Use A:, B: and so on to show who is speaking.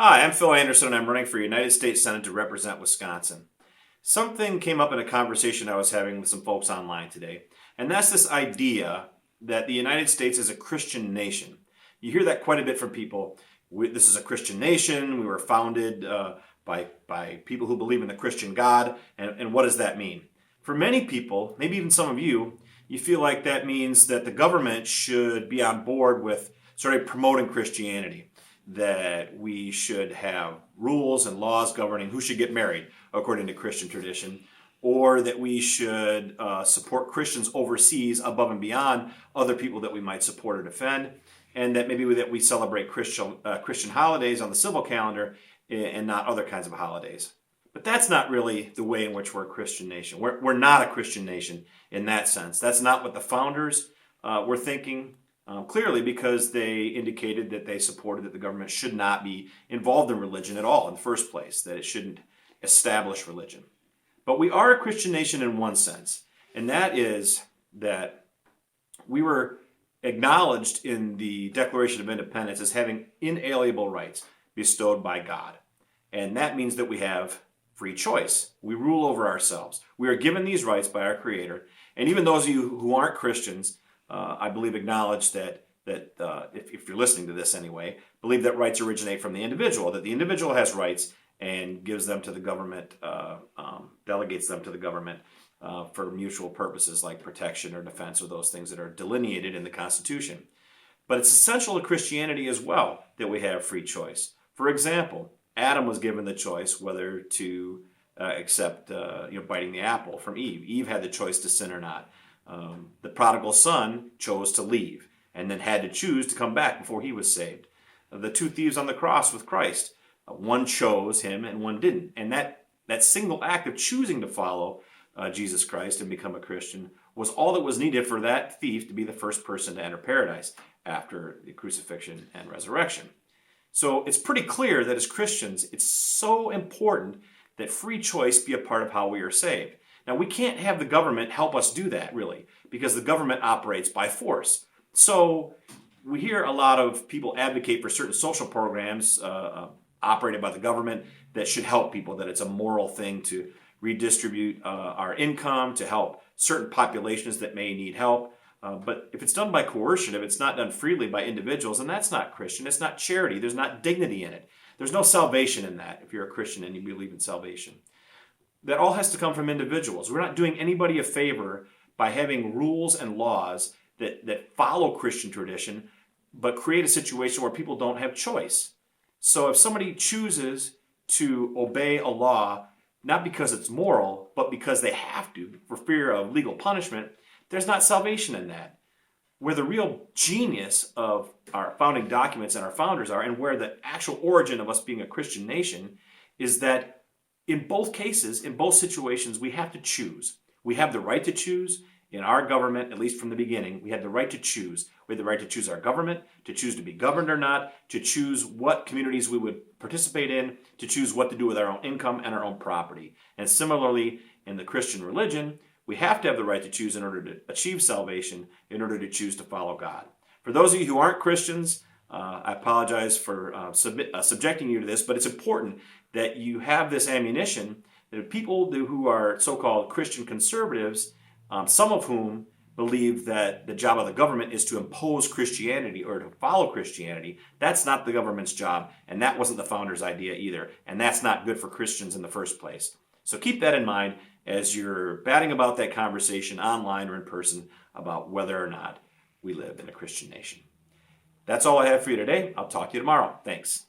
A: Hi, I'm Phil Anderson and I'm running for United States Senate to represent Wisconsin. Something came up in a conversation I was having with some folks online today, and that's this idea that the United States is a Christian nation. You hear that quite a bit from people. This is a Christian nation. We were founded by people who believe in the Christian God, and what does that mean? For many people, maybe even some of you, you feel like that means that the government should be on board with sort of promoting Christianity, that we should have rules and laws governing who should get married according to Christian tradition, or that we should support Christians overseas above and beyond other people that we might support or defend, and that maybe that we celebrate Christian holidays on the civil calendar and not other kinds of holidays. But that's not really the way in which we're a Christian nation. We're not a Christian nation in that sense. That's not what the founders were thinking. Clearly, because they indicated that they supported that the government should not be involved in religion at all in the first place, that it shouldn't establish religion. But we are a Christian nation in one sense, and that is that we were acknowledged in the Declaration of Independence as having inalienable rights bestowed by God. And that means that we have free choice. We rule over ourselves. We are given these rights by our Creator. And even those of you who aren't Christians, I believe acknowledge that if you're listening to this anyway, believe that rights originate from the individual, that the individual has rights and gives them to the government, delegates them to the government for mutual purposes like protection or defense or those things that are delineated in the Constitution. But it's essential to Christianity as well that we have free choice. For example, Adam was given the choice whether to accept biting the apple from Eve. Eve had the choice to sin or not. The prodigal son chose to leave and then had to choose to come back before he was saved. The two thieves on the cross with Christ, one chose him and one didn't. And that single act of choosing to follow Jesus Christ and become a Christian was all that was needed for that thief to be the first person to enter paradise after the crucifixion and resurrection. So it's pretty clear that as Christians, it's so important that free choice be a part of how we are saved. Now, we can't have the government help us do that, really, because the government operates by force. So we hear a lot of people advocate for certain social programs operated by the government that should help people, that it's a moral thing to redistribute our income, to help certain populations that may need help. But if it's done by coercion, if it's not done freely by individuals, then that's not Christian. It's not charity. There's not dignity in it. There's no salvation in that if you're a Christian and you believe in salvation. That all has to come from individuals. We're not doing anybody a favor by having rules and laws that follow Christian tradition, but create a situation where people don't have choice. So if somebody chooses to obey a law, not because it's moral, but because they have to for fear of legal punishment, there's not salvation in that. Where the real genius of our founding documents and our founders are, and where the actual origin of us being a Christian nation, is that in both cases, in both situations, we have to choose. We have the right to choose. In our government, at least from the beginning, we had the right to choose. We had the right to choose our government, to choose to be governed or not, to choose what communities we would participate in, to choose what to do with our own income and our own property. And similarly, in the Christian religion, we have to have the right to choose in order to achieve salvation, in order to choose to follow God. For those of you who aren't Christians, I apologize for subjecting you to this, but it's important that you have this ammunition that people who are so-called Christian conservatives, some of whom believe that the job of the government is to impose Christianity or to follow Christianity. That's not the government's job, and that wasn't the founders' idea either, and that's not good for Christians in the first place. So keep that in mind as you're batting about that conversation online or in person about whether or not we live in a Christian nation. That's all I have for you today. I'll talk to you tomorrow. Thanks.